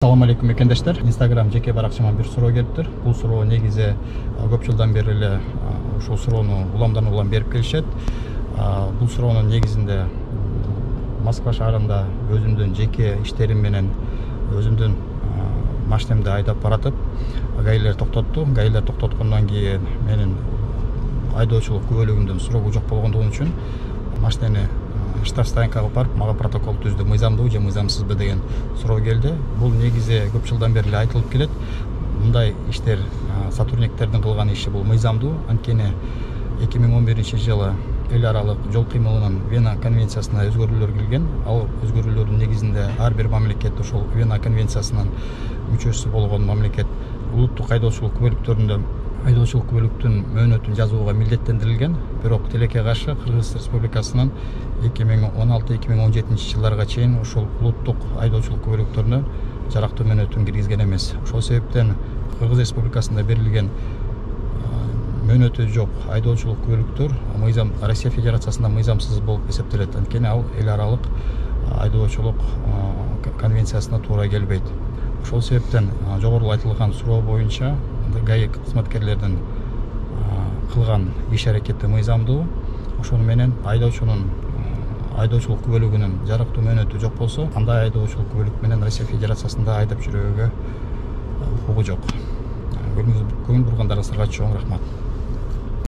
Assalamu алейкум мекендештер. Instagram жеке баракчама бир суроо келиптир. Бул суроо негизи көп жылдан бери эле ушул суроону уламдан улам берип келишет. Бул суроонун негизинде Москва шаарында өзүмдүн жеке иштерим менен өзүмдүн машинемди айдап баратып, гаилер токтотту. Гаилер токтоткондон кийин менин айдоочулук күбөлүгүмдөн суроо жок болгондугу үчүн машинени штрафстоянкага барып, мага протокол түздү. Мыйзамдуу же мыйзамсызбы деген суроо келди. Бул негизи көп жылдан бери айтылып келет. Мындай иштер сотрудниктердин кылган иши бул мыйзамдуу. Анткени 2011-жылы эл аралык жол кыймылынын Вена конвенциясына өзгөрүүлөр кирген. Ал өзгөрүүлөрдүн негизинде ар бир мамлекет ошол Вена конвенциясынын мүчөсү болгон мамлекет улуттук айдоочулук күбөлүктөрүндө айдоочулук күбөлүктүн мөөнөтүн жазууга милдеттендирилген. Бирок тилекке каршы Кыргыз Республикасынын 2016-2017 жылдарга чейин ошол улуттук айдоочулук күбөлүктөрүнө жарактуу мөөнөтүн киргизген эмес. Ошол себептен Кыргыз Республикасында берилген мөөнөтү жок айдоочулук күбөлүктөр мыйзам Россия Федерациясында мыйзамсыз болуп эсептелет. Анткени ал эл аралык айдоочулук конвенциясына туура келбейт. Ошол себептен жогору айтылган суроо боюнча ГАИ кызматкерлердин кылган иш аракети мыйзамдуу. Ошону менен айдоочунун айдоочулук күбөлүгүнүн жарактуу мөөнөтү жок болсо, андай айдоочулук күбөлүк менен Россия Федерациясында айдап жүрүүгө укугу жок. Көңүл бургандарыңыздарга чоң рахмат.